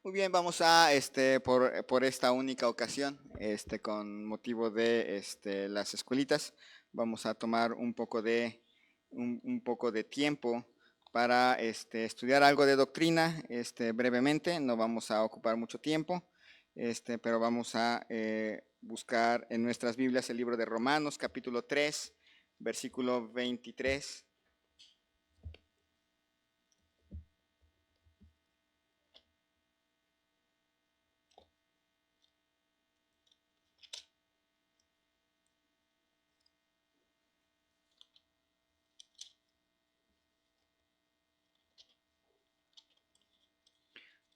Muy bien, vamos a, por esta única ocasión, con motivo de las escuelitas, vamos a tomar un poco de tiempo para estudiar algo de doctrina, brevemente, no vamos a ocupar mucho tiempo, pero vamos a buscar en nuestras Biblias el libro de Romanos, capítulo 3, versículo 23.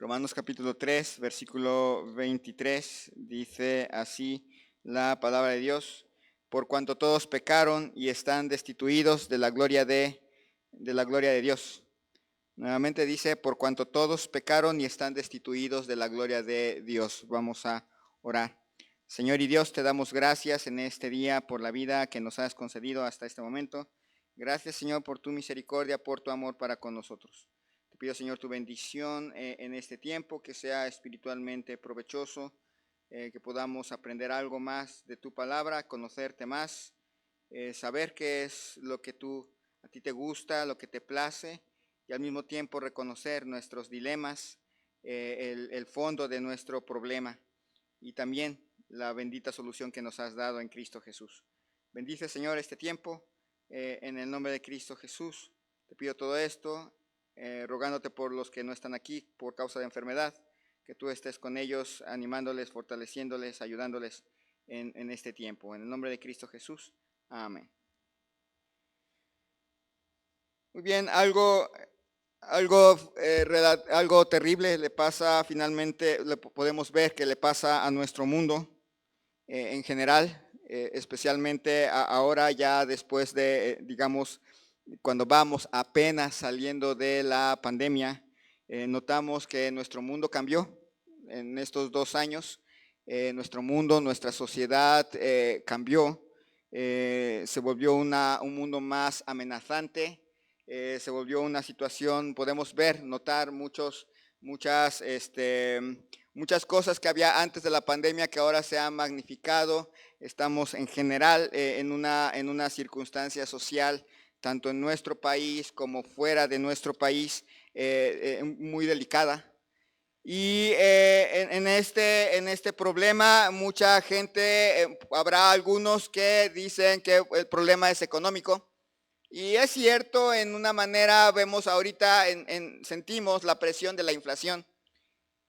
Romanos capítulo 3, versículo 23, dice así la palabra de Dios: por cuanto todos pecaron y están destituidos de la gloria de Dios. Nuevamente dice, por cuanto todos pecaron y están destituidos de la gloria de Dios. Vamos a orar. Señor y Dios, te damos gracias en este día por la vida que nos has concedido hasta este momento. Gracias, Señor, por tu misericordia, por tu amor para con nosotros. Te pido, Señor, tu bendición en este tiempo, que sea espiritualmente provechoso, que podamos aprender algo más de tu palabra, conocerte más, saber qué es lo que a ti te gusta, lo que te place, y al mismo tiempo reconocer nuestros dilemas, el fondo de nuestro problema y también la bendita solución que nos has dado en Cristo Jesús. Bendice, Señor, este tiempo en el nombre de Cristo Jesús. Te pido todo esto, rogándote por los que no están aquí por causa de enfermedad, que tú estés con ellos, animándoles, fortaleciéndoles, ayudándoles en este tiempo. En el nombre de Cristo Jesús. Amén. Muy bien, algo terrible le pasa finalmente, podemos ver que le pasa a nuestro mundo en general, especialmente ahora ya después de, digamos, cuando vamos apenas saliendo de la pandemia, notamos que nuestro mundo cambió en estos 2 años. Nuestro mundo, nuestra sociedad cambió, se volvió un mundo más amenazante, se volvió una situación, podemos notar muchas cosas que había antes de la pandemia que ahora se han magnificado. Estamos en general en una circunstancia social, tanto en nuestro país como fuera de nuestro país, muy delicada. Y en este problema, mucha gente, habrá algunos que dicen que el problema es económico. Y es cierto, en una manera vemos ahorita, sentimos la presión de la inflación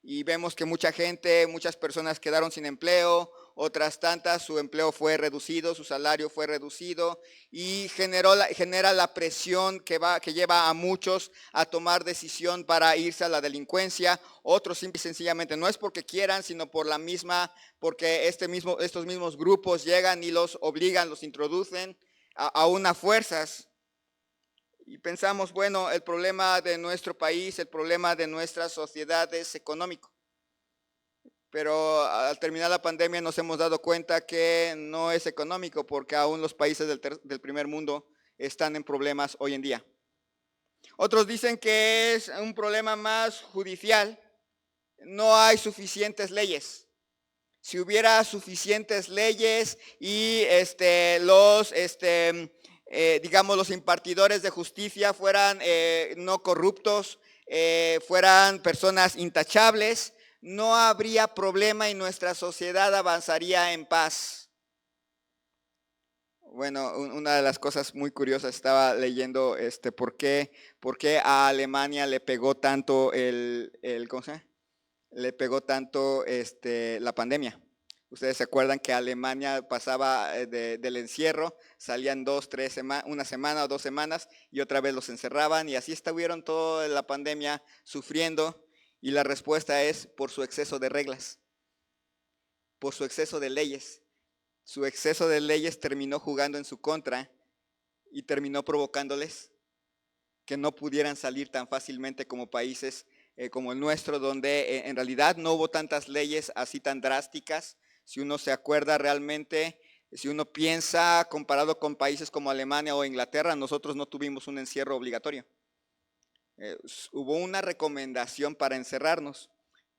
y vemos que muchas personas quedaron sin empleo, otras tantas su empleo fue reducido, su salario fue reducido y genera la presión que lleva a muchos a tomar decisión para irse a la delincuencia. Otros simple y sencillamente no es porque quieran, sino porque estos mismos grupos llegan y los obligan, los introducen a fuerzas. Y pensamos, bueno, el problema de nuestro país, el problema de nuestra sociedad es económico. Pero al terminar la pandemia nos hemos dado cuenta que no es económico, porque aún los países del primer mundo están en problemas hoy en día. Otros dicen que es un problema más judicial. No hay suficientes leyes. Si hubiera suficientes leyes y digamos, los impartidores de justicia fueran no corruptos, fueran personas intachables, no habría problema y nuestra sociedad avanzaría en paz. Bueno, una de las cosas muy curiosas, estaba leyendo por qué a Alemania le pegó tanto ¿cómo se llama? Le pegó tanto la pandemia. Ustedes se acuerdan que Alemania pasaba del encierro, salían una semana o 2 semanas y otra vez los encerraban, y así estuvieron toda la pandemia sufriendo, y la respuesta es por su exceso de reglas, por su exceso de leyes. Su exceso de leyes terminó jugando en su contra y terminó provocándoles que no pudieran salir tan fácilmente como países como el nuestro, donde en realidad no hubo tantas leyes así tan drásticas. Si uno se acuerda realmente, si uno piensa comparado con países como Alemania o Inglaterra, nosotros no tuvimos un encierro obligatorio. Hubo una recomendación para encerrarnos,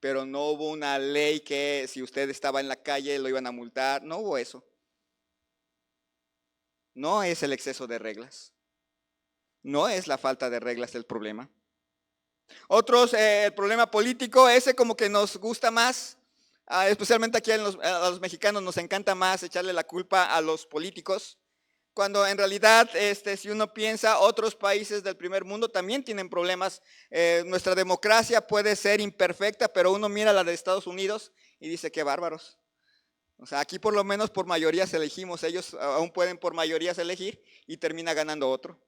pero no hubo una ley que si usted estaba en la calle lo iban a multar. No hubo eso. No es el exceso de reglas. No es la falta de reglas el problema. Otros, el problema político, ese como que nos gusta más, especialmente aquí a los mexicanos nos encanta más echarle la culpa a los políticos, cuando en realidad, si uno piensa, otros países del primer mundo también tienen problemas. Nuestra democracia puede ser imperfecta, pero uno mira la de Estados Unidos y dice, qué bárbaros. O sea, aquí por lo menos por mayorías elegimos, ellos aún pueden por mayorías elegir y termina ganando otro.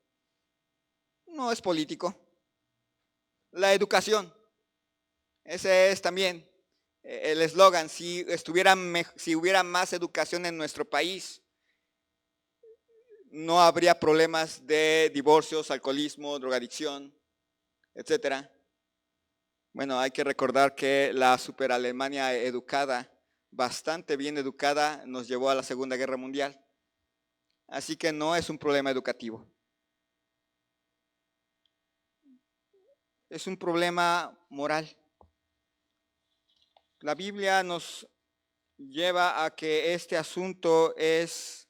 No es político. La educación, ese es también el eslogan, si hubiera más educación en nuestro país, no habría problemas de divorcios, alcoholismo, drogadicción, etcétera. Bueno, hay que recordar que la super Alemania educada, bastante bien educada, nos llevó a la Segunda Guerra Mundial. Así que no es un problema educativo. Es un problema moral. La Biblia nos lleva a que este asunto es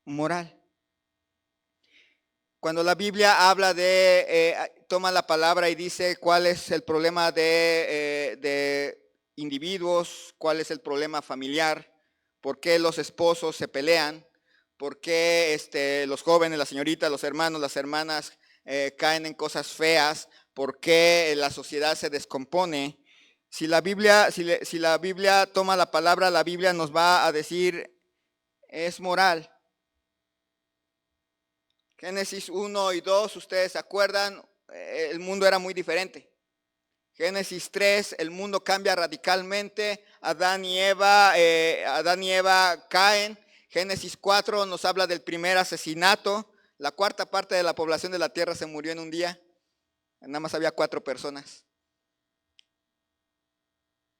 moral. Cuando la Biblia habla toma la palabra y dice cuál es el problema de individuos, cuál es el problema familiar, por qué los esposos se pelean, por qué los jóvenes, las señoritas, los hermanos, las hermanas caen en cosas feas, por qué la sociedad se descompone. Si la Biblia toma la palabra, la Biblia nos va a decir, es moral. Génesis 1 y 2, ustedes se acuerdan, el mundo era muy diferente. Génesis 3, el mundo cambia radicalmente, Adán y Eva caen. Génesis 4 nos habla del primer asesinato, la cuarta parte de la población de la tierra se murió en un día, nada más había 4 personas.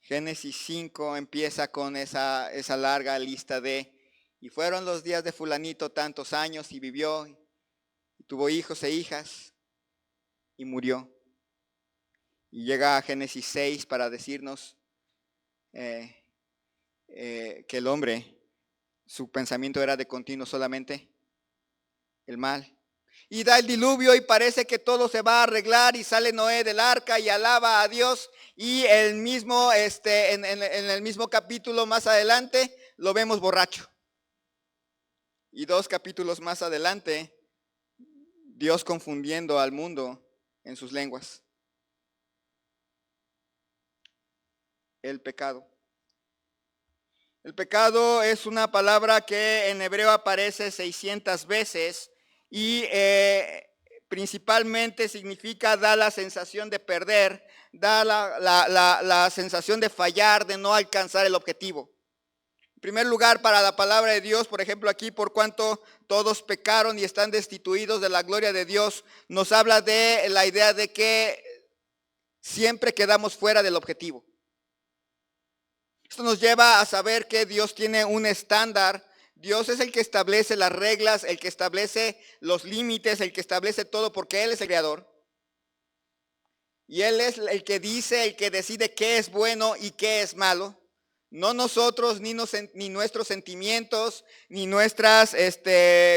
Génesis 5 empieza con esa larga lista y fueron los días de fulanito tantos años y vivió, y tuvo hijos e hijas y murió. Y llega a Génesis 6 para decirnos que el hombre, su pensamiento era de continuo solamente el mal. Y da el diluvio y parece que todo se va a arreglar y sale Noé del arca y alaba a Dios y en el mismo capítulo más adelante lo vemos borracho. Y 2 capítulos más adelante, Dios confundiendo al mundo en sus lenguas. El pecado. El pecado es una palabra que en hebreo aparece 600 veces y principalmente significa da la sensación de perder, da la sensación de fallar, de no alcanzar el objetivo. En primer lugar, para la palabra de Dios, por ejemplo aquí, por cuanto todos pecaron y están destituidos de la gloria de Dios, nos habla de la idea de que siempre quedamos fuera del objetivo. Esto nos lleva a saber que Dios tiene un estándar. Dios es el que establece las reglas, el que establece los límites, el que establece todo, porque Él es el creador. Y Él es el que dice, el que decide qué es bueno y qué es malo. No nosotros, ni nuestros sentimientos, ni nuestras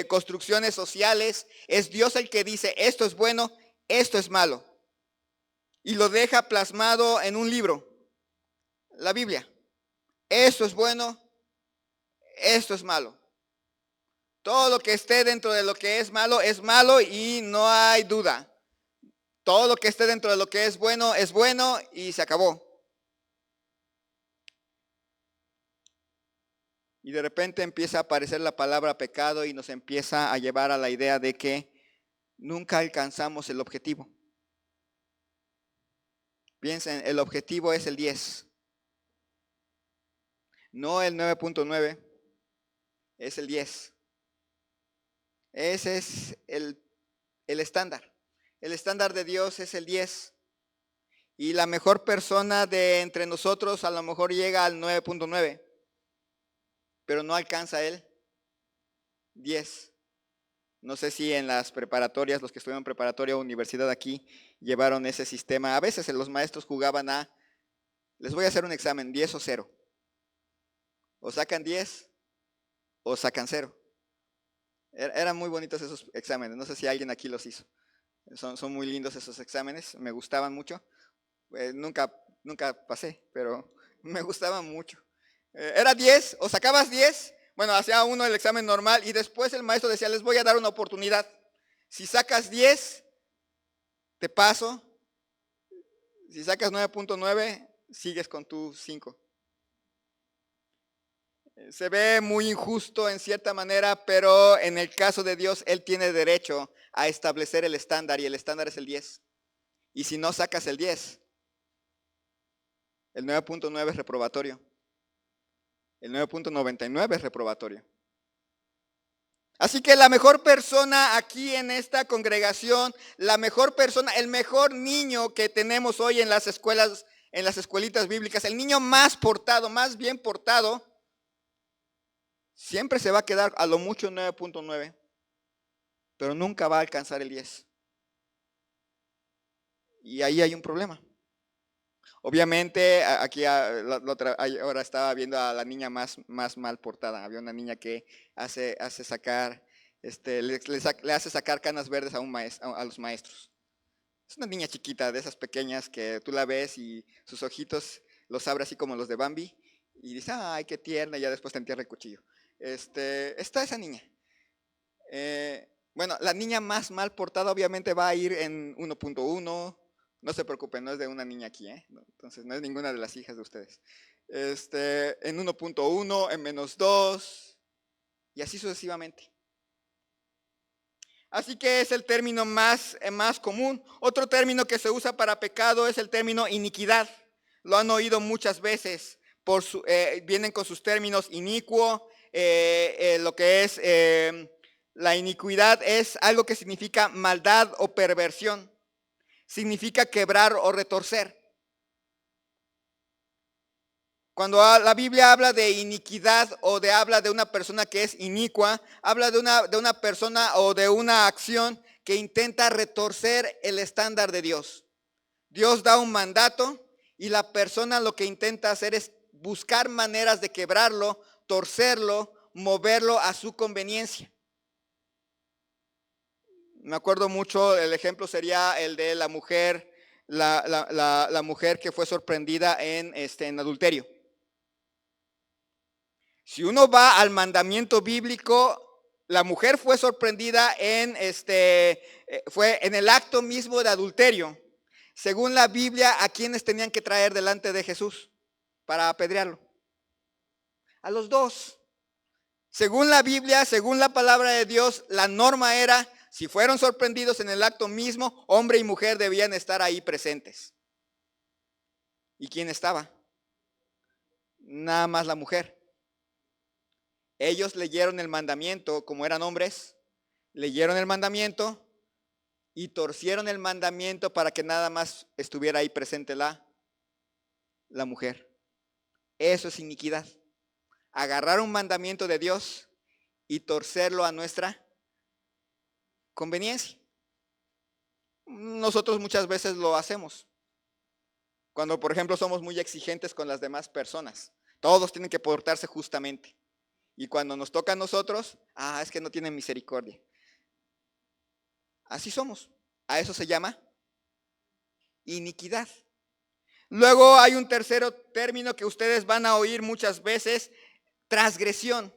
construcciones sociales. Es Dios el que dice, esto es bueno, esto es malo. Y lo deja plasmado en un libro, la Biblia. Esto es bueno, esto es malo. Todo lo que esté dentro de lo que es malo y no hay duda. Todo lo que esté dentro de lo que es bueno y se acabó. Y de repente empieza a aparecer la palabra pecado y nos empieza a llevar a la idea de que nunca alcanzamos el objetivo. Piensen, el objetivo es el 10. No el 9.9, es el 10. Ese es el estándar. El estándar de Dios es el 10. Y la mejor persona de entre nosotros a lo mejor llega al 9.9, pero no alcanza el 10. No sé si en las preparatorias, los que estudian preparatoria o universidad aquí, llevaron ese sistema. A veces los maestros jugaban les voy a hacer un examen, 10 o 0. O sacan 10 o sacan 0. Eran muy bonitos esos exámenes, no sé si alguien aquí los hizo. Son muy lindos esos exámenes, me gustaban mucho. Nunca pasé, pero me gustaban mucho. Era 10, o sacabas 10, bueno, hacía uno el examen normal y después el maestro decía, les voy a dar una oportunidad. Si sacas 10, te paso. Si sacas 9.9, sigues con tu 5. Se ve muy injusto en cierta manera, pero en el caso de Dios, Él tiene derecho a establecer el estándar y el estándar es el 10. Y si no sacas el 10, el 9.9 es reprobatorio. El 9.99 es reprobatorio. Así que la mejor persona aquí en esta congregación, la mejor persona, el mejor niño que tenemos hoy en las escuelas, en las escuelitas bíblicas, el niño más portado, más bien portado, siempre se va a quedar a lo mucho 9.9, pero nunca va a alcanzar el 10. Y ahí hay un problema. Obviamente, aquí ahora estaba viendo a la niña más mal portada. Había una niña que hace sacar, le hace sacar canas verdes a los maestros. Es una niña chiquita, de esas pequeñas que tú la ves y sus ojitos los abre así como los de Bambi. Y dices, ay, qué tierna, y ya después te entierra el cuchillo. Está esa niña. Bueno, la niña más mal portada obviamente va a ir en 1.1. No se preocupen, no es de una niña aquí, entonces no es ninguna de las hijas de ustedes. En 1.1, en -2 y así sucesivamente. Así que es el término más común. Otro término que se usa para pecado es el término iniquidad. Lo han oído muchas veces. Vienen con sus términos inicuo, lo que es la iniquidad es algo que significa maldad o perversión. Significa quebrar o retorcer. Cuando la Biblia habla de iniquidad o habla de una persona que es inicua, habla de una persona o de una acción que intenta retorcer el estándar de Dios. Dios da un mandato y la persona lo que intenta hacer es buscar maneras de quebrarlo, torcerlo, moverlo a su conveniencia. Me acuerdo mucho, el ejemplo sería el de la mujer, la mujer que fue sorprendida en adulterio. Si uno va al mandamiento bíblico, la mujer fue sorprendida fue en el acto mismo de adulterio. Según la Biblia, ¿a quiénes tenían que traer delante de Jesús para apedrearlo? A los dos. Según la Biblia, según la palabra de Dios, la norma era, si fueron sorprendidos en el acto mismo, hombre y mujer debían estar ahí presentes. ¿Y quién estaba? Nada más la mujer. Ellos leyeron el mandamiento, como eran hombres, leyeron el mandamiento y torcieron el mandamiento para que nada más estuviera ahí presente la mujer. Eso es iniquidad. Agarrar un mandamiento de Dios y torcerlo a nuestra conveniencia. Nosotros muchas veces lo hacemos. Cuando, por ejemplo, somos muy exigentes con las demás personas. Todos tienen que portarse justamente. Y cuando nos toca a nosotros, es que no tienen misericordia. Así somos. A eso se llama iniquidad. Luego hay un tercer término que ustedes van a oír muchas veces, transgresión.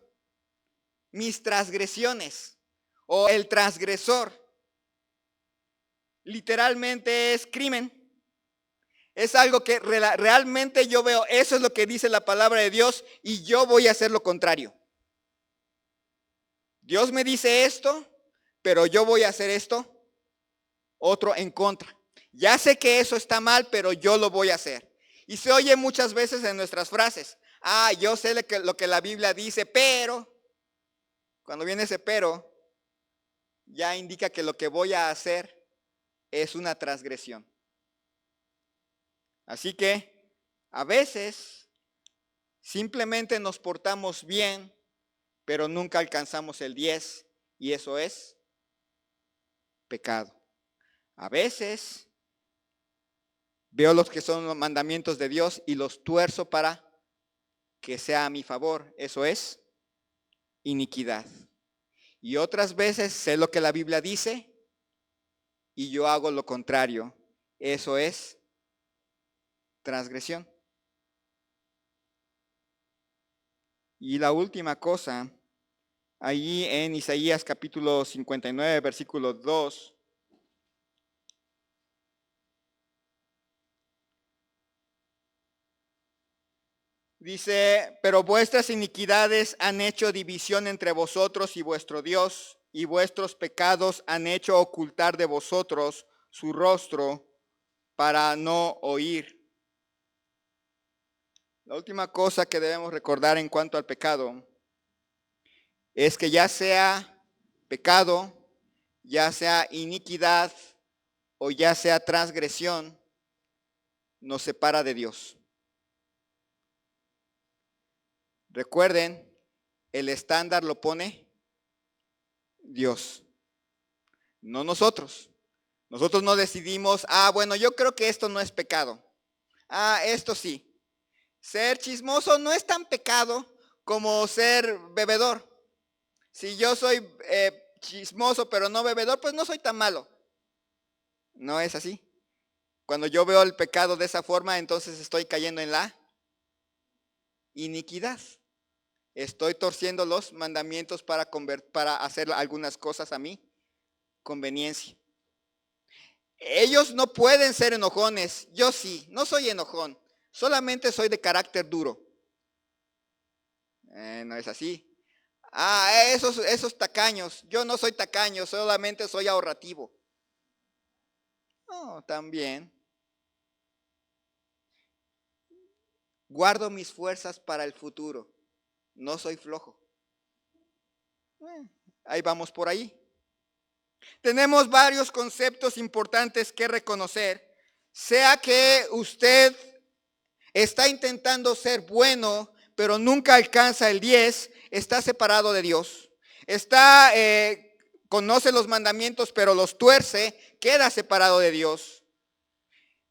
Mis transgresiones o el transgresor. Literalmente es crimen. Es algo que realmente yo veo, eso es lo que dice la palabra de Dios y yo voy a hacer lo contrario. Dios me dice esto, pero yo voy a hacer esto, otro en contra. Ya sé que eso está mal, pero yo lo voy a hacer. Y se oye muchas veces en nuestras frases, yo sé lo que la Biblia dice, pero, cuando viene ese pero, ya indica que lo que voy a hacer es una transgresión. Así que, a veces, simplemente nos portamos bien, pero nunca alcanzamos el 10, y eso es pecado. A veces veo los que son los mandamientos de Dios y los tuerzo para que sea a mi favor. Eso es iniquidad. Y otras veces sé lo que la Biblia dice y yo hago lo contrario. Eso es transgresión. Y la última cosa, allí en Isaías capítulo 59, versículo 2, dice, pero vuestras iniquidades han hecho división entre vosotros y vuestro Dios, y vuestros pecados han hecho ocultar de vosotros su rostro para no oír. La última cosa que debemos recordar en cuanto al pecado es que ya sea pecado, ya sea iniquidad o ya sea transgresión, nos separa de Dios. Recuerden, el estándar lo pone Dios, no nosotros. Nosotros no decidimos, bueno, yo creo que esto no es pecado. Esto sí. Ser chismoso no es tan pecado como ser bebedor. Si yo soy chismoso pero no bebedor, pues no soy tan malo. No es así. Cuando yo veo el pecado de esa forma, entonces estoy cayendo en la iniquidad. Estoy torciendo los mandamientos para hacer algunas cosas a mi conveniencia. Ellos no pueden ser enojones. Yo sí, no soy enojón. Solamente soy de carácter duro. No es así. Esos tacaños. Yo no soy tacaño, solamente soy ahorrativo. No, también. Guardo mis fuerzas para el futuro. No soy flojo. Ahí vamos por ahí. Tenemos varios conceptos importantes que reconocer. Sea que usted está intentando ser bueno, pero nunca alcanza el 10, está separado de Dios. Conoce los mandamientos, pero los tuerce, queda separado de Dios.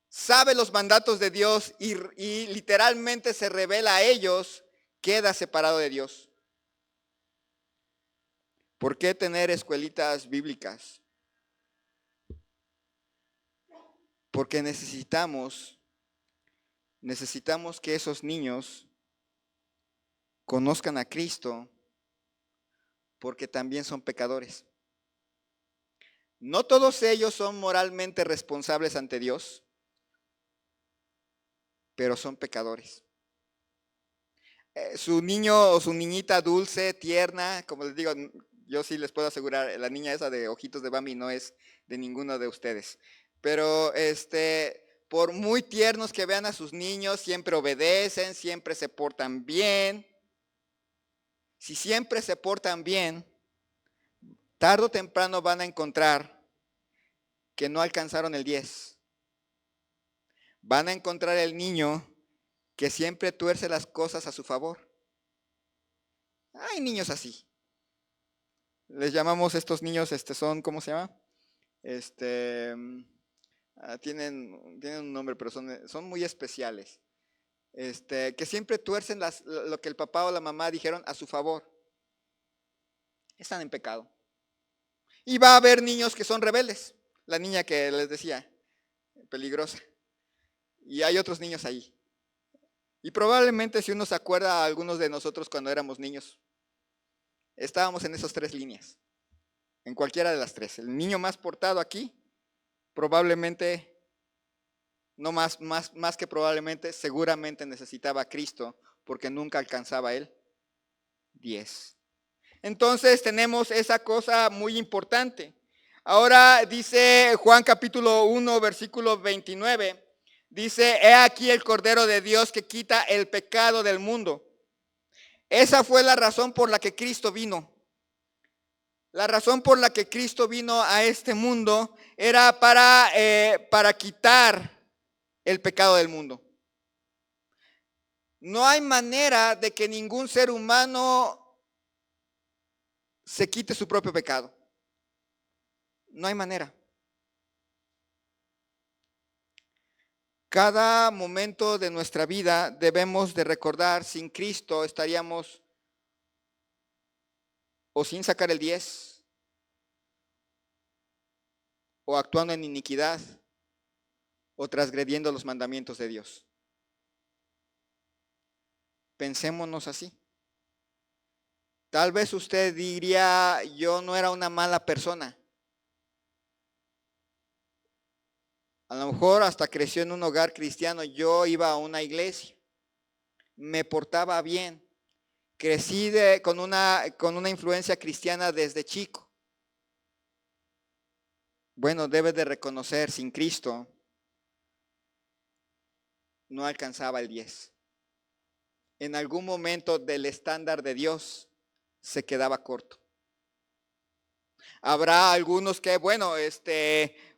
Sabe los mandatos de Dios y literalmente se revela a ellos, queda separado de Dios. ¿Por qué tener escuelitas bíblicas? Porque necesitamos que esos niños conozcan a Cristo, porque también son pecadores. No todos ellos son moralmente responsables ante Dios, pero son pecadores. Su niño o su niñita dulce, tierna, como les digo, yo sí les puedo asegurar, la niña esa de ojitos de Bambi no es de ninguno de ustedes. Pero por muy tiernos que vean a sus niños, siempre obedecen, siempre se portan bien. Si siempre se portan bien, tarde o temprano van a encontrar que no alcanzaron el 10. Van a encontrar el niño que siempre tuerce las cosas a su favor. Hay niños así. Les llamamos estos niños, son, ¿cómo se llama? Tienen un nombre, pero son muy especiales. Que siempre tuercen lo que el papá o la mamá dijeron a su favor. Están en pecado. Y va a haber niños que son rebeldes. La niña que les decía, peligrosa. Y hay otros niños ahí. Y probablemente si uno se acuerda a algunos de nosotros cuando éramos niños, estábamos en esas 3 líneas. En cualquiera de las 3. El niño más portado aquí, probablemente, no más que probablemente, seguramente necesitaba a Cristo porque nunca alcanzaba el 10. Entonces tenemos esa cosa muy importante. Ahora dice Juan capítulo 1, versículo 29. Dice, he aquí el Cordero de Dios que quita el pecado del mundo. Esa fue la razón por la que Cristo vino. La razón por la que Cristo vino a este mundo era para quitar el pecado del mundo. No hay manera de que ningún ser humano se quite su propio pecado. No hay manera. Cada momento de nuestra vida debemos de recordar, sin Cristo estaríamos o sin sacar el 10, o actuando en iniquidad, o transgrediendo los mandamientos de Dios. Pensémonos así. Tal vez usted diría, yo no era una mala persona. A lo mejor hasta creció en un hogar cristiano, yo iba a una iglesia, me portaba bien, crecí con una influencia cristiana desde chico. Bueno, debe de reconocer, sin Cristo no alcanzaba el 10. En algún momento del estándar de Dios se quedaba corto. Habrá algunos que, bueno,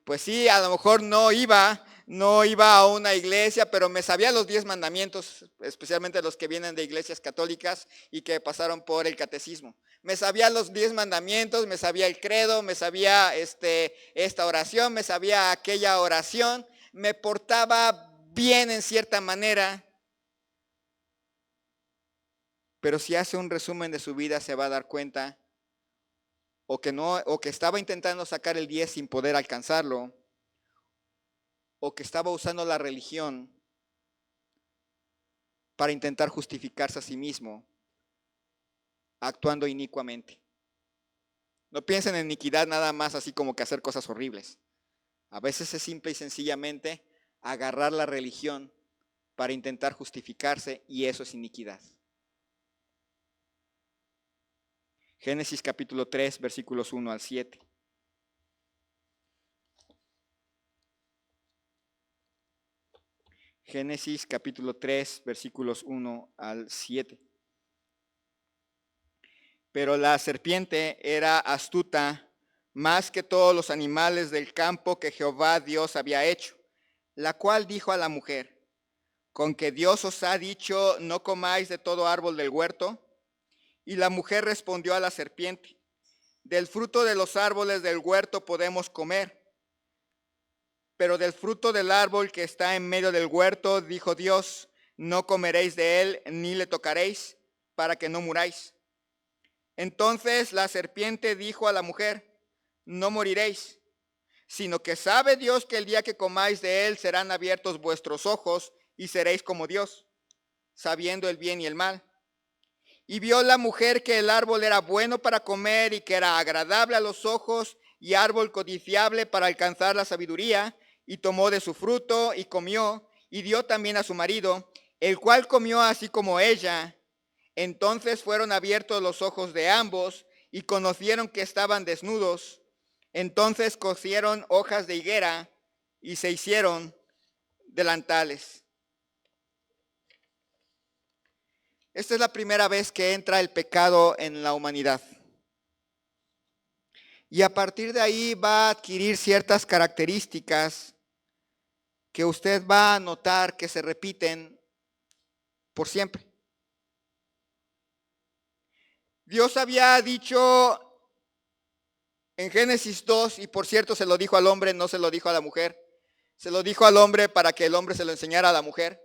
pues sí, a lo mejor no iba a una iglesia, pero me sabía los 10 mandamientos, especialmente los que vienen de iglesias católicas y que pasaron por el catecismo. Me sabía los 10 mandamientos, me sabía el credo, me sabía esta oración, me sabía aquella oración, me portaba bien en cierta manera. Pero si hace un resumen de su vida se va a dar cuenta o que estaba intentando sacar el 10 sin poder alcanzarlo, o que estaba usando la religión para intentar justificarse a sí mismo, actuando inicuamente. No piensen en iniquidad nada más así como que hacer cosas horribles. A veces es simple y sencillamente agarrar la religión para intentar justificarse, y eso es iniquidad. Génesis capítulo 3, versículos 1 al 7. Génesis capítulo 3, versículos 1 al 7. Pero la serpiente era astuta más que todos los animales del campo que Jehová Dios había hecho, la cual dijo a la mujer: ¿con que Dios os ha dicho, no comáis de todo árbol del huerto? Y la mujer respondió a la serpiente: del fruto de los árboles del huerto podemos comer, pero del fruto del árbol que está en medio del huerto, dijo Dios, no comeréis de él ni le tocaréis, para que no muráis. Entonces la serpiente dijo a la mujer: no moriréis, sino que sabe Dios que el día que comáis de él serán abiertos vuestros ojos y seréis como Dios, sabiendo el bien y el mal. Y vio la mujer que el árbol era bueno para comer y que era agradable a los ojos y árbol codiciable para alcanzar la sabiduría, y tomó de su fruto y comió, y dio también a su marido, el cual comió así como ella. Entonces fueron abiertos los ojos de ambos y conocieron que estaban desnudos. Entonces cosieron hojas de higuera y se hicieron delantales. Esta es la primera vez que entra el pecado en la humanidad. Y a partir de ahí va a adquirir ciertas características que usted va a notar que se repiten por siempre. Dios había dicho en Génesis 2, y por cierto se lo dijo al hombre, no se lo dijo a la mujer. Se lo dijo al hombre para que el hombre se lo enseñara a la mujer.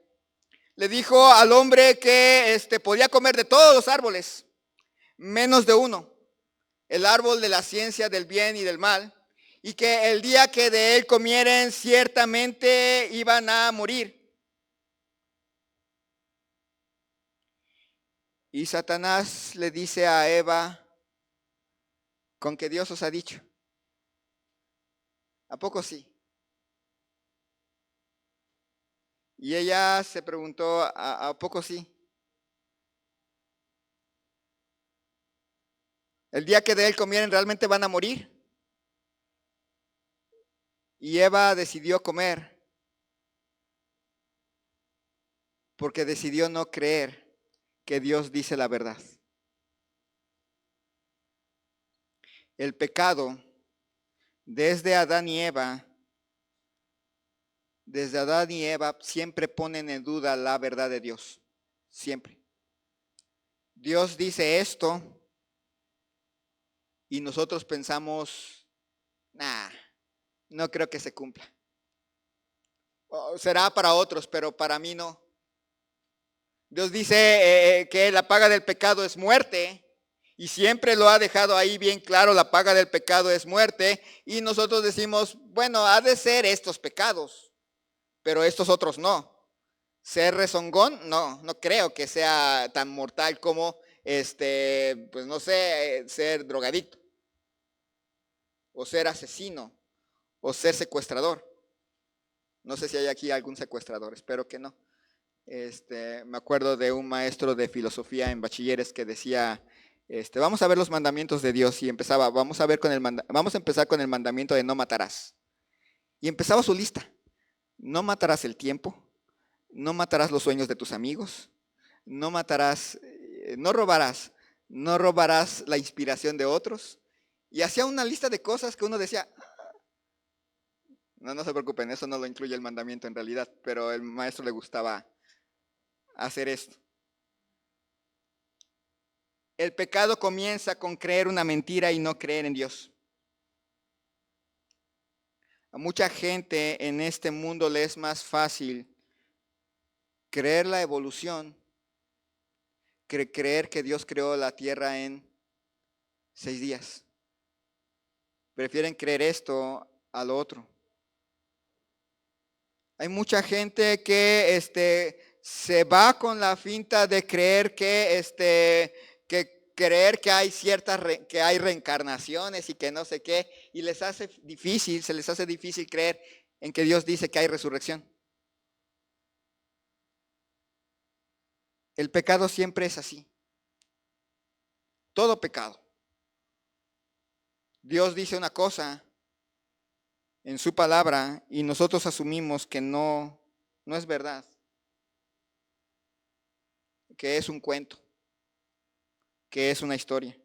Le dijo al hombre que podía comer de todos los árboles, menos de uno, el árbol de la ciencia del bien y del mal, y que el día que de él comieren ciertamente iban a morir. Y Satanás le dice a Eva: ¿con que Dios os ha dicho? ¿A poco sí? Y ella se preguntó: ¿a poco sí? El día que de él comieren realmente van a morir. Y Eva decidió comer porque decidió no creer que Dios dice la verdad. El pecado, desde Adán y Eva, siempre ponen en duda la verdad de Dios. Siempre. Dios dice esto y nosotros pensamos Nah, no creo que se cumpla. Será para otros, pero para mí no. Dios dice que la paga del pecado es muerte y siempre lo ha dejado ahí bien claro, la paga del pecado es muerte y nosotros decimos, bueno, ha de ser estos pecados, pero estos otros no. Ser rezongón, no creo que sea tan mortal como pues no sé, ser drogadicto o ser asesino o ser secuestrador. No sé si hay aquí algún secuestrador, espero que no. Me acuerdo de un maestro de filosofía en bachilleres que decía, vamos a ver los mandamientos de Dios y empezaba, vamos a empezar con el mandamiento de no matarás. Y empezaba su lista. No matarás el tiempo, no matarás los sueños de tus amigos, no matarás, no robarás la inspiración de otros. Y hacía una lista de cosas que uno decía, no se preocupen, eso no lo incluye el mandamiento en realidad, pero el maestro le gustaba hacer esto. El pecado comienza con creer una mentira y no creer en Dios. A mucha gente en este mundo le es más fácil creer la evolución que creer que Dios creó la tierra en 6 días. Prefieren creer esto a lo otro. Hay mucha gente que se va con la finta de creer que hay que hay reencarnaciones y que no sé qué, y se les hace difícil creer en que Dios dice que hay resurrección. El pecado siempre es así. Todo pecado. Dios dice una cosa en su palabra y nosotros asumimos que no es verdad, que es un cuento, que es una historia.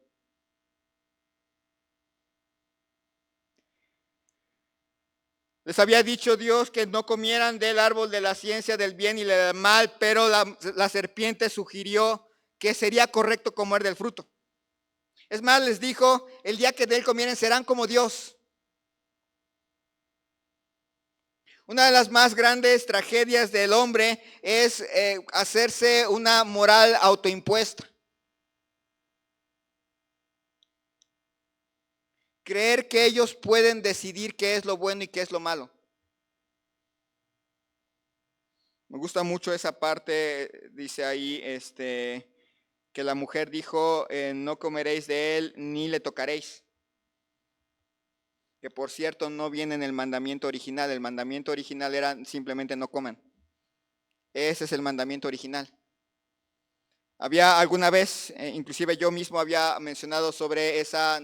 Les había dicho Dios que no comieran del árbol de la ciencia del bien y del mal, pero la serpiente sugirió que sería correcto comer del fruto. Es más, les dijo, el día que de él comieren serán como Dios. Una de las más grandes tragedias del hombre es hacerse una moral autoimpuesta. Creer que ellos pueden decidir qué es lo bueno y qué es lo malo. Me gusta mucho esa parte, dice ahí, que la mujer dijo, no comeréis de él ni le tocaréis. Que por cierto no viene en el mandamiento original. El mandamiento original era simplemente no coman. Ese es el mandamiento original. Había alguna vez, inclusive yo mismo había mencionado sobre esa,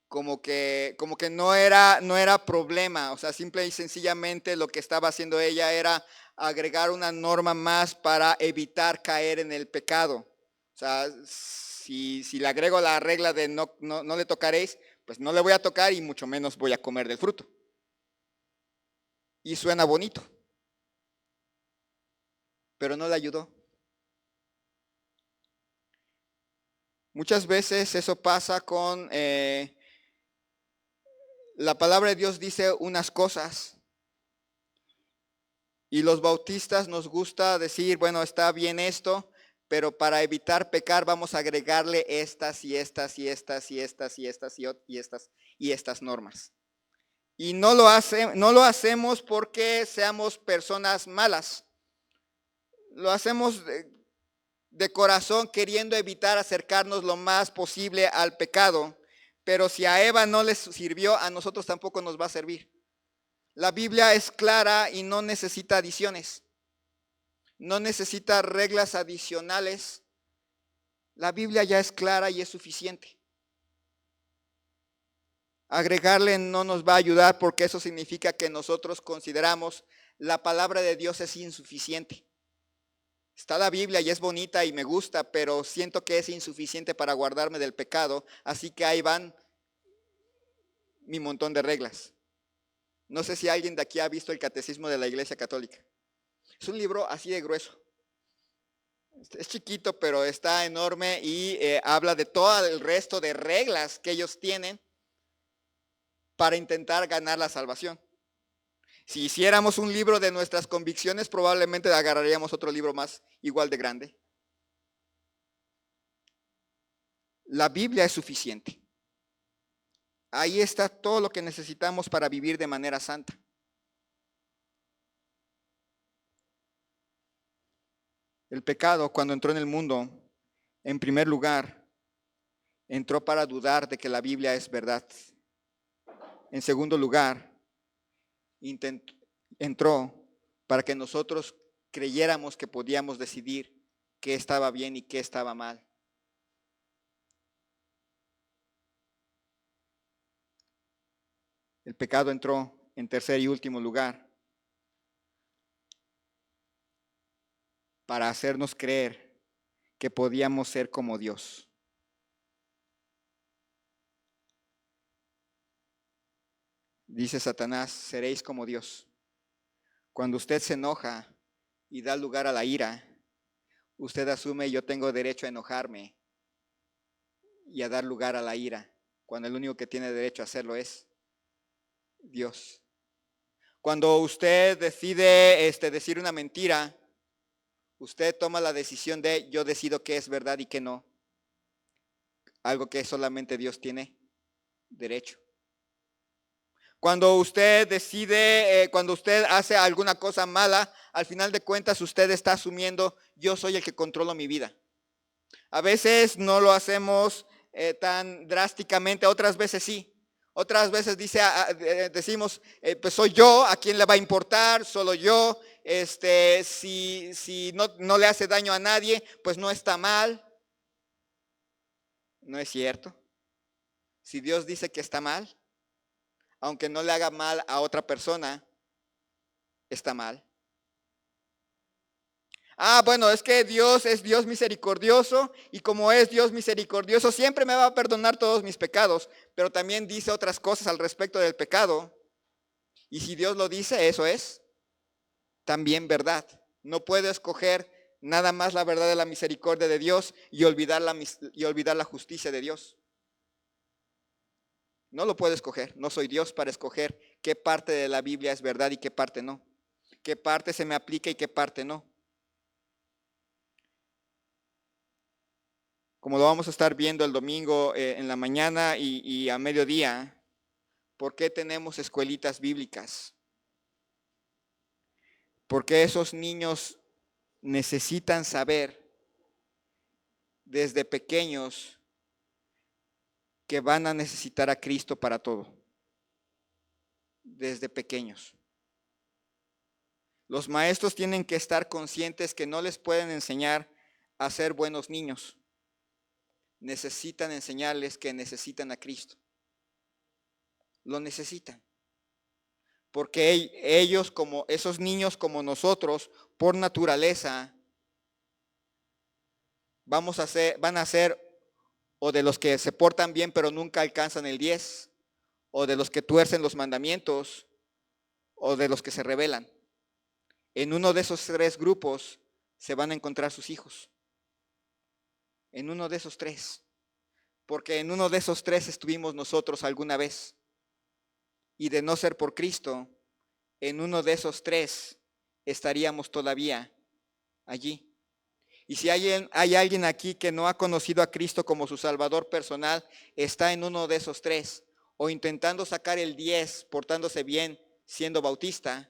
como que no era problema, o sea, simple y sencillamente lo que estaba haciendo ella era agregar una norma más para evitar caer en el pecado. O sea, si le agrego la regla de no le tocaréis, pues no le voy a tocar y mucho menos voy a comer del fruto. Y suena bonito, pero no le ayudó. Muchas veces eso pasa con la palabra de Dios dice unas cosas y los bautistas nos gusta decir, bueno, está bien esto, pero para evitar pecar vamos a agregarle estas y estas y estas y estas y estas y estas normas. Y no lo hacemos porque seamos personas malas. Lo hacemos de corazón queriendo evitar acercarnos lo más posible al pecado. Pero si a Eva no les sirvió, a nosotros tampoco nos va a servir. La Biblia es clara y no necesita adiciones. No necesita reglas adicionales. La Biblia ya es clara y es suficiente. Agregarle no nos va a ayudar porque eso significa que nosotros consideramos la palabra de Dios es insuficiente. Está la Biblia y es bonita y me gusta, pero siento que es insuficiente para guardarme del pecado, así que ahí van mi montón de reglas. No sé si alguien de aquí ha visto el Catecismo de la Iglesia Católica. Es un libro así de grueso. Es chiquito, pero está enorme y habla de todo el resto de reglas que ellos tienen. para intentar ganar la salvación. Si hiciéramos un libro de nuestras convicciones, probablemente agarraríamos otro libro más igual de grande. La Biblia es suficiente. Ahí está todo lo que necesitamos para vivir de manera santa. El pecado, cuando entró en el mundo, en primer lugar, entró para dudar de que la Biblia es verdad. En segundo lugar, entró para que nosotros creyéramos que podíamos decidir qué estaba bien y qué estaba mal. El pecado entró en tercer y último lugar para hacernos creer que podíamos ser como Dios. Dice Satanás, seréis como Dios. Cuando usted se enoja y da lugar a la ira, usted asume yo tengo derecho a enojarme y a dar lugar a la ira, cuando el único que tiene derecho a hacerlo es Dios. Cuando usted decide decir una mentira, usted toma la decisión de yo decido qué es verdad y qué no. Algo que solamente Dios tiene derecho. Cuando usted decide, cuando usted hace alguna cosa mala, al final de cuentas usted está asumiendo yo soy el que controlo mi vida. A veces no lo hacemos tan drásticamente, otras veces sí. Otras veces decimos, pues soy yo, ¿a quién le va a importar? Solo yo, si no le hace daño a nadie, pues no está mal. No es cierto. Si Dios dice que está mal, aunque no le haga mal a otra persona, está mal. Bueno, es que Dios es Dios misericordioso y como es Dios misericordioso, siempre me va a perdonar todos mis pecados, pero también dice otras cosas al respecto del pecado. Y si Dios lo dice, eso es también verdad. No puedo escoger nada más la verdad de la misericordia de Dios y olvidar la justicia de Dios. No lo puedo escoger, no soy Dios para escoger qué parte de la Biblia es verdad y qué parte no. Qué parte se me aplica y qué parte no. Como lo vamos a estar viendo el domingo en la mañana y a mediodía, ¿por qué tenemos escuelitas bíblicas? Porque esos niños necesitan saber desde pequeños que van a necesitar a Cristo para todo. Desde pequeños. Los maestros tienen que estar conscientes que no les pueden enseñar a ser buenos niños. Necesitan enseñarles que necesitan a Cristo. Lo necesitan. Porque ellos, como esos niños como nosotros, por naturaleza, van a ser o de los que se portan bien pero nunca alcanzan el 10, o de los que tuercen los mandamientos, o de los que se rebelan. En uno de esos tres grupos se van a encontrar sus hijos. En uno de esos tres. Porque en uno de esos tres estuvimos nosotros alguna vez. Y de no ser por Cristo, en uno de esos tres estaríamos todavía allí. Y si hay alguien aquí que no ha conocido a Cristo como su Salvador personal, está en uno de esos tres, o intentando sacar el 10, portándose bien, siendo bautista,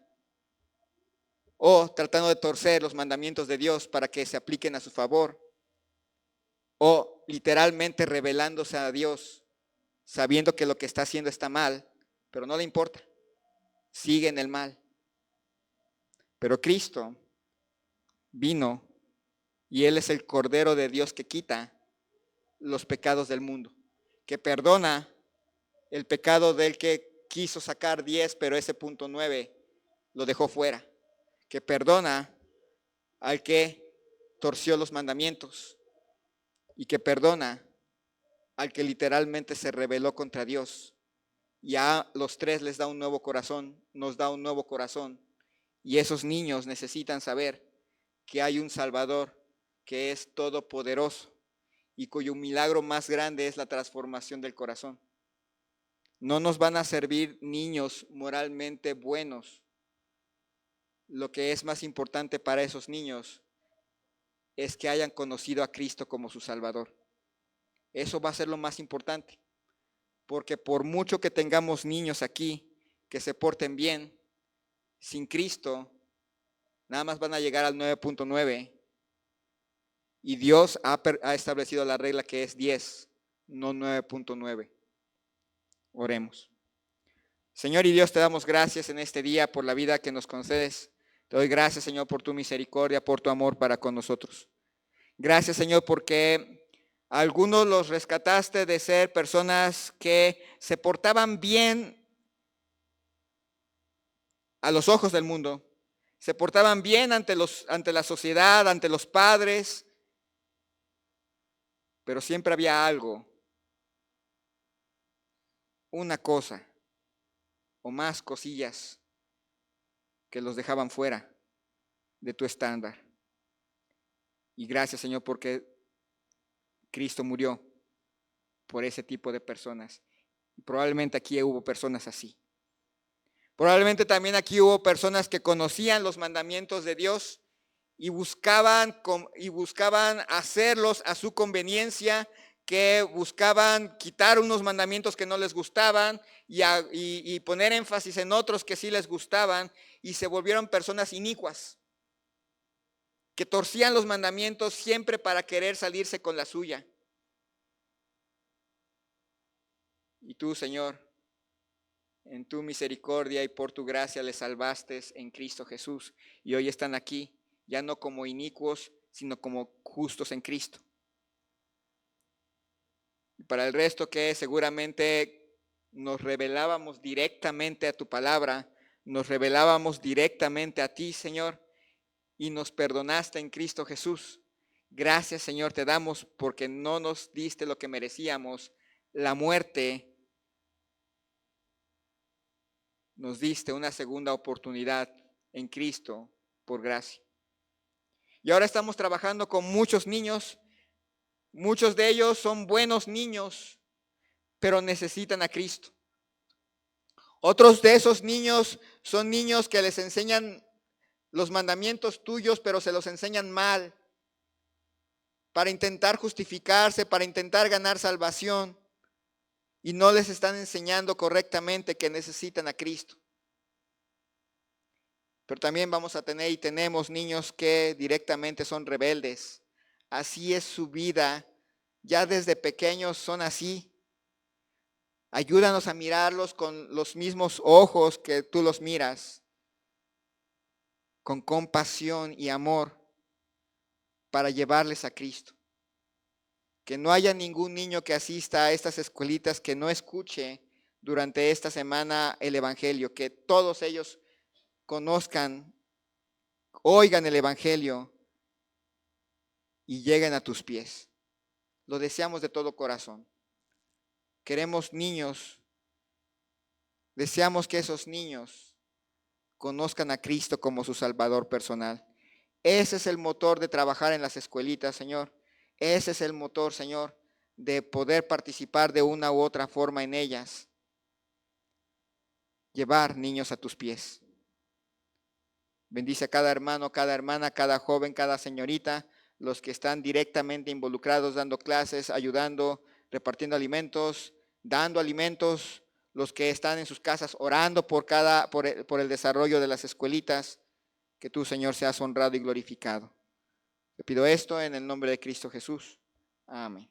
o tratando de torcer los mandamientos de Dios para que se apliquen a su favor, o literalmente rebelándose a Dios, sabiendo que lo que está haciendo está mal, pero no le importa, sigue en el mal. Pero Cristo vino y Él es el Cordero de Dios que quita los pecados del mundo, que perdona el pecado del que quiso sacar 10, pero ese punto 9 lo dejó fuera, que perdona al que torció los mandamientos y que perdona al que literalmente se rebeló contra Dios. Y a los tres les da un nuevo corazón, nos da un nuevo corazón. Y esos niños necesitan saber que hay un Salvador que es todopoderoso y cuyo milagro más grande es la transformación del corazón. No nos van a servir niños moralmente buenos. Lo que es más importante para esos niños es que hayan conocido a Cristo como su Salvador. Eso va a ser lo más importante, porque por mucho que tengamos niños aquí que se porten bien, sin Cristo, nada más van a llegar al 9.9 y Dios ha establecido la regla que es 10, no 9.9. Oremos. Señor y Dios, te damos gracias en este día por la vida que nos concedes. Te doy gracias, Señor, por tu misericordia, por tu amor para con nosotros. Gracias, Señor, porque a algunos los rescataste de ser personas que se portaban bien a los ojos del mundo, se portaban bien ante la sociedad, ante los padres, pero siempre había algo, una cosa o más cosillas que los dejaban fuera de tu estándar. Y gracias, Señor, porque Cristo murió por ese tipo de personas. Y probablemente aquí hubo personas así. Probablemente también aquí hubo personas que conocían los mandamientos de Dios y buscaban hacerlos a su conveniencia, que buscaban quitar unos mandamientos que no les gustaban y poner énfasis en otros que sí les gustaban, y se volvieron personas inicuas, que torcían los mandamientos siempre para querer salirse con la suya. Y tú, Señor, en tu misericordia y por tu gracia les salvaste en Cristo Jesús, y hoy están aquí, ya no como inicuos, sino como justos en Cristo. Y para el resto que seguramente nos revelábamos directamente a tu palabra, nos revelábamos directamente a ti, Señor, y nos perdonaste en Cristo Jesús. Gracias, Señor, te damos porque no nos diste lo que merecíamos, la muerte. Nos diste una segunda oportunidad en Cristo por gracia. Y ahora estamos trabajando con muchos niños. Muchos de ellos son buenos niños, pero necesitan a Cristo. Otros de esos niños son niños que les enseñan los mandamientos tuyos, pero se los enseñan mal, para intentar justificarse, para intentar ganar salvación. Y no les están enseñando correctamente que necesitan a Cristo. Pero también vamos a tener y tenemos niños que directamente son rebeldes. Así es su vida. Ya desde pequeños son así. Ayúdanos a mirarlos con los mismos ojos que tú los miras, con compasión y amor, para llevarles a Cristo. Que no haya ningún niño que asista a estas escuelitas que no escuche durante esta semana el Evangelio, que todos ellos conozcan, oigan el Evangelio y lleguen a tus pies. Lo deseamos de todo corazón. Queremos niños, deseamos que esos niños conozcan a Cristo como su Salvador personal. Ese es el motor de trabajar en las escuelitas, Señor. Ese es el motor, Señor, de poder participar de una u otra forma en ellas. Llevar niños a tus pies. Bendice a cada hermano, cada hermana, cada joven, cada señorita, los que están directamente involucrados, dando clases, ayudando, repartiendo alimentos, dando alimentos, los que están en sus casas orando por el desarrollo de las escuelitas. Que tú, Señor, seas honrado y glorificado. Te pido esto en el nombre de Cristo Jesús. Amén.